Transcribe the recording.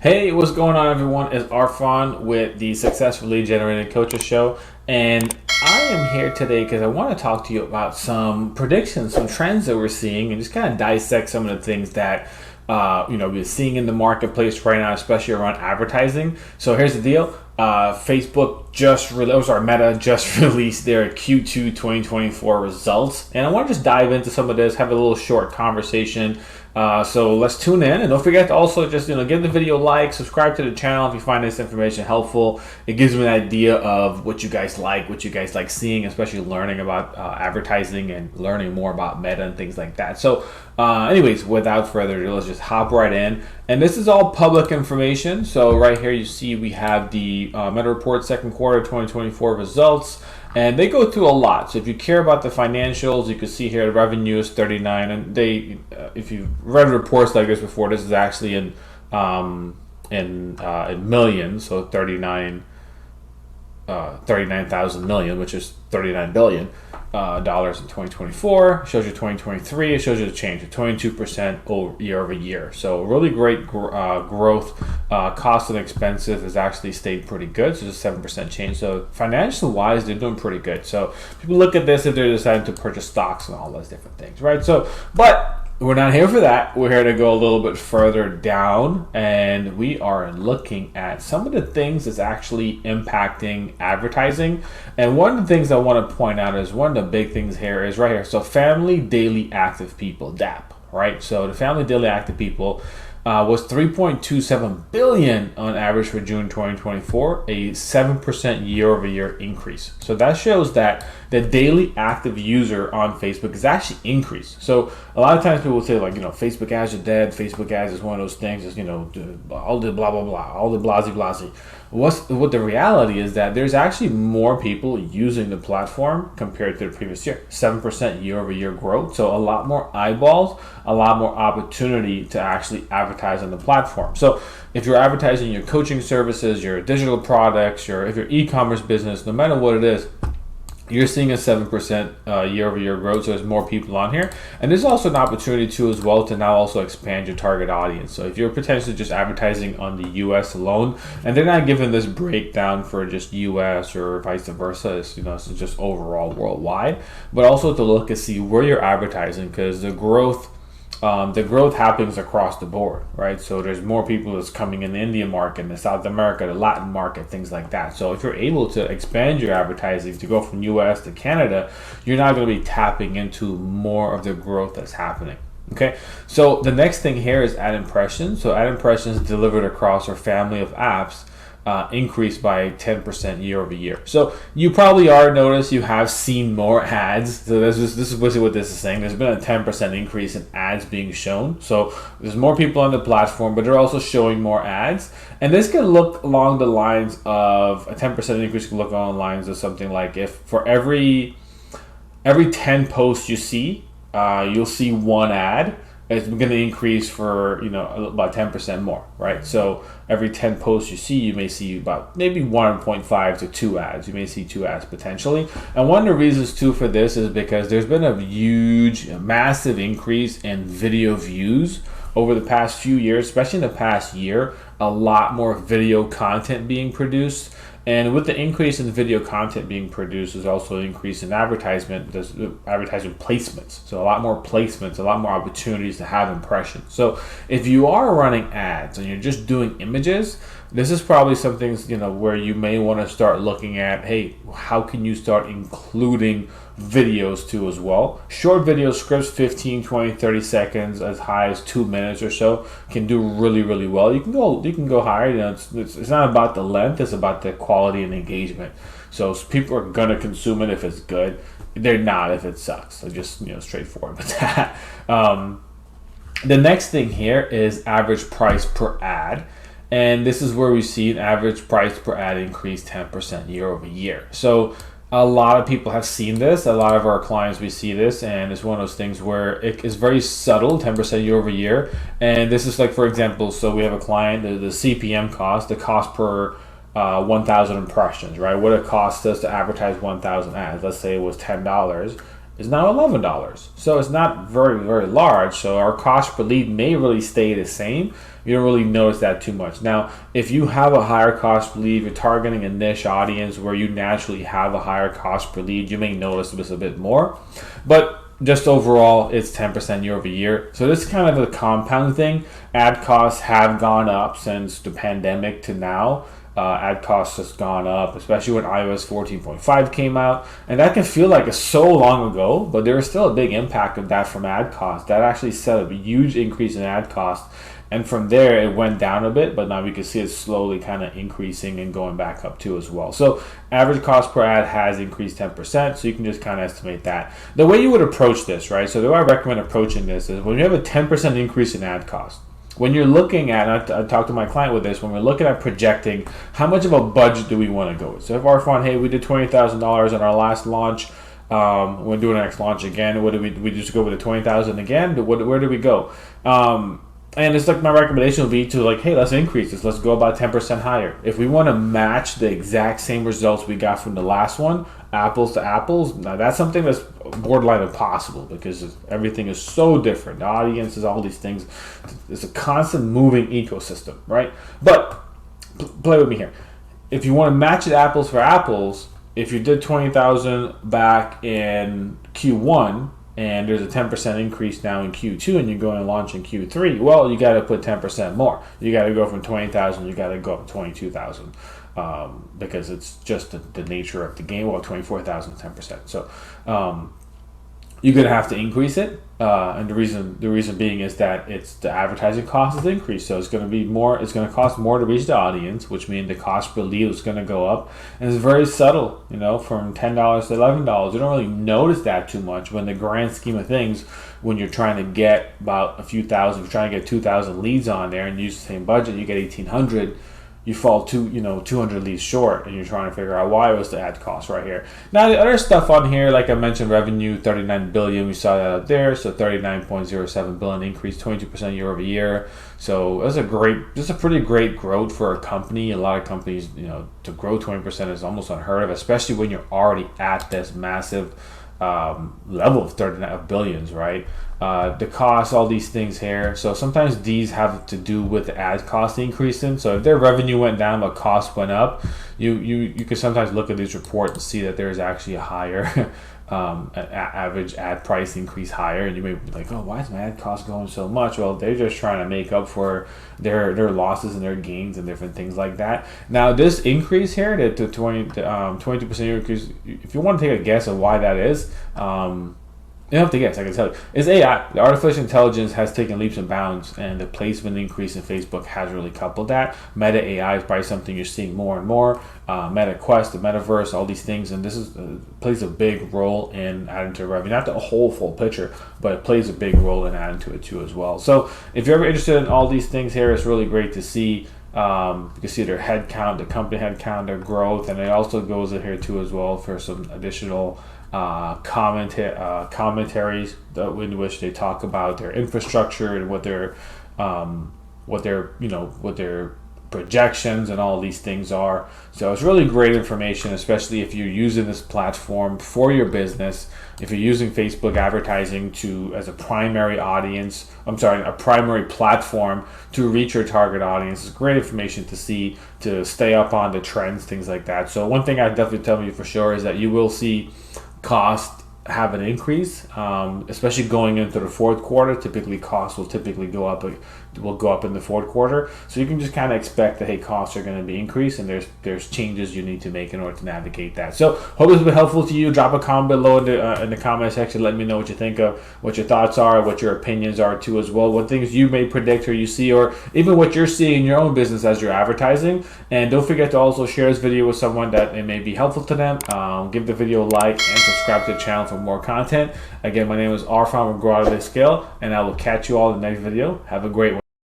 Hey, what's going on, everyone? It's Arfan with the Successful Lead Generated Coaches Show, and I am here today because I want to talk to you about some predictions, some trends that we're seeing, and just kind of dissect some of the things that we're seeing in the marketplace right now, especially around advertising. So here's the deal: Facebook Meta just released their Q2 2024 results, and I want to just dive into some of this, have a little short conversation. So let's tune in, and don't forget to also just give the video a like, subscribe to the channel if you find this information helpful. It gives me an idea of what you guys like seeing, especially learning about advertising and learning more about Meta and things like that. So anyways, without further ado, let's just hop right in. And this is all public information. So right here you see we have the Meta Report second quarter 2024 results. And they go through a lot. So if you care about the financials, you can see here the revenue is 39. And if you've read reports like this before, this is actually in millions. So 39,000 million, which is 39 billion dollars in 2024. It shows you 2023. It shows you the change of 22% year over year. So really great growth. Cost and expenses has actually stayed pretty good. So it's a 7% change. So financial wise, they're doing pretty good. So people look at this if they're deciding to purchase stocks and all those different things, right? So, but we're not here for that. We're here to go a little bit further down, and we are looking at some of the things that's actually impacting advertising. And one of the things I want to point out is one of the big things here is right here. So family daily active people, DAP, right? So the family daily active people was 3.27 billion on average for June 2024, a 7% year-over-year increase. So that shows that the daily active user on Facebook is actually increased. So a lot of times people will say Facebook ads are dead. Facebook ads is one of those things. Is all the blah blah blah, all the blasey blasey. What the reality is that there's actually more people using the platform compared to the previous year. 7% year-over-year growth. So a lot more eyeballs, a lot more opportunity to actually advertise on the platform. So if you're advertising your coaching services, your digital products, if your e-commerce business, no matter what it is, you're seeing a 7% year-over-year growth, so there's more people on here. And there's also an opportunity too as well to now also expand your target audience. So if you're potentially just advertising on the US alone, and they're not giving this breakdown for just US or vice versa, it's just overall worldwide, but also to look and see where you're advertising, because the growth happens across the board, right? So there's more people that's coming in the Indian market, the South America, the Latin market, things like that. So if you're able to expand your advertising to go from US to Canada, you're not going to be tapping into more of the growth that's happening. Okay, so the next thing here is ad impressions. So ad impressions delivered across our family of apps increased by 10% year over year. So you probably you have seen more ads. So this is basically what this is saying. There's been a 10% increase in ads being shown. So there's more people on the platform, but they're also showing more ads. And this can look along the lines of a 10% increase. Can look along the lines of something like if for every 10 posts you see, you'll see one ad. It's going to increase for about 10% more, right? So every 10 posts you see, you may see about maybe 1.5 to 2 ads. You may see 2 ads potentially. And one of the reasons too for this is because there's been a massive increase in video views over the past few years, especially in the past year. A lot more video content being produced. And with the increase in video content being produced, there's also an increase in advertisement placements. So a lot more placements, a lot more opportunities to have impressions. So if you are running ads and you're just doing images, this is probably something where you may want to start looking at, hey, how can you start including videos too as well? Short video scripts, 15, 20, 30 seconds, as high as 2 minutes or so, can do really, really well. You can go higher. It's not about the length, it's about the quality and engagement. So people are gonna consume it if it's good. They're not if it sucks. So just straightforward with that. The next thing here is average price per ad. And this is where we see an average price per ad increase 10% year over year. So a lot of people have seen this. A lot of our clients, we see this, and it's one of those things where it is very subtle, 10% year over year. And this is like, for example, so we have a client, the CPM cost, the cost per 1,000 impressions, right? What it costs us to advertise 1,000 ads. Let's say it was $10. is now $11. So it's not very, very large. So our cost per lead may really stay the same. You don't really notice that too much. Now, if you have a higher cost per lead, you're targeting a niche audience where you naturally have a higher cost per lead, you may notice this a bit more. But just overall, it's 10% year over year. So this is kind of a compound thing. Ad costs have gone up since the pandemic to now. Ad costs has gone up, especially when iOS 14.5 came out. And that can feel like it's so long ago, but there is still a big impact of that from ad costs. That actually set up a huge increase in ad costs. And from there, it went down a bit, but now we can see it slowly kind of increasing and going back up too as well. So average cost per ad has increased 10%, so you can just kind of estimate that. The way you would approach this, right? So the way I recommend approaching this is when you have a 10% increase in ad cost, when you're looking at, I talked to my client with this, when we're looking at projecting how much of a budget do we want to go with. So if Arfan, hey, we did $20,000 on our last launch, we're doing our next launch again, what do we just go with the $20,000 again? Where do we go? And it's like my recommendation would be to like, hey, let's increase this. Let's go about 10% higher. If we want to match the exact same results we got from the last one, apples to apples, now that's something that's borderline impossible because everything is so different. The audiences, all these things. It's a constant moving ecosystem, right? But play with me here. If you want to match it apples for apples, if you did 20,000 back in Q1, and there's a 10% increase now in Q2 and you're going to launch in Q3, well, you got to put 10% more. You got to go from 20,000, you got to go up to 22,000 because it's just the nature of the game. Well, 24,000, 10%. So you're going to have to increase it. And the reason being is that it's the advertising cost has increased. So it's going to be more, it's going to cost more to reach the audience, which means the cost per lead is going to go up. And it's very subtle, from $10 to $11. You don't really notice that too much when the grand scheme of things, when you're trying to get about a few thousand, if you're trying to get 2,000 leads on there and use the same budget, you get 1,800. You fall 200 leads short, and you're trying to figure out why was the ad cost right here. Now the other stuff on here, like I mentioned, revenue 39 billion. We saw that up there, so 39.07 billion increase, 22% year over year. So that's a pretty great growth for a company. A lot of companies, to grow 20% is almost unheard of, especially when you're already at this massive level of 39 billions, right? The cost, all these things here. So sometimes these have to do with the ad cost increasing. So if their revenue went down but cost went up, you can sometimes look at these reports and see that there's actually a higher average ad price increase higher, and you may be like, oh, why is my ad cost going so much? Well, they're just trying to make up for their losses and their gains and different things like that. Now this increase here, the 22% increase, if you want to take a guess of why that is, you don't have to guess, I can tell you. It's AI. The artificial intelligence has taken leaps and bounds, and the placement increase in Facebook has really coupled that. Meta AI is probably something you're seeing more and more. Meta Quest, the metaverse, all these things, and this plays a big role in adding to revenue. Not the whole full picture, but it plays a big role in adding to it too as well. So if you're ever interested in all these things here, it's really great to see. You can see their head count, the company head count, their growth, and it also goes in here too as well for some additional commentaries in which they talk about their infrastructure and what their projections and all these things are. So it's really great information, especially if you're using this platform for your business. If you're using Facebook advertising as a primary audience, a primary platform to reach your target audience, it's great information to see, to stay up on the trends, things like that. So one thing I definitely tell you for sure is that you will see cost have an increase, especially going into the fourth quarter. Typically costs will go up in the fourth quarter, so you can just kind of expect that costs are going to be increased, and there's changes you need to make in order to navigate that. So hope this has been helpful to you. Drop a comment below in the comment section. Let me know what you think of, what your thoughts are, what your opinions are too as well, what things you may predict or you see, or even what you're seeing in your own business as you're advertising. And don't forget to also share this video with someone that it may be helpful to them. Give the video a like and subscribe to the channel for more content. Again, my name is Arfan with Grow Out of This Scale, and I will catch you all in the next video. Have a great one.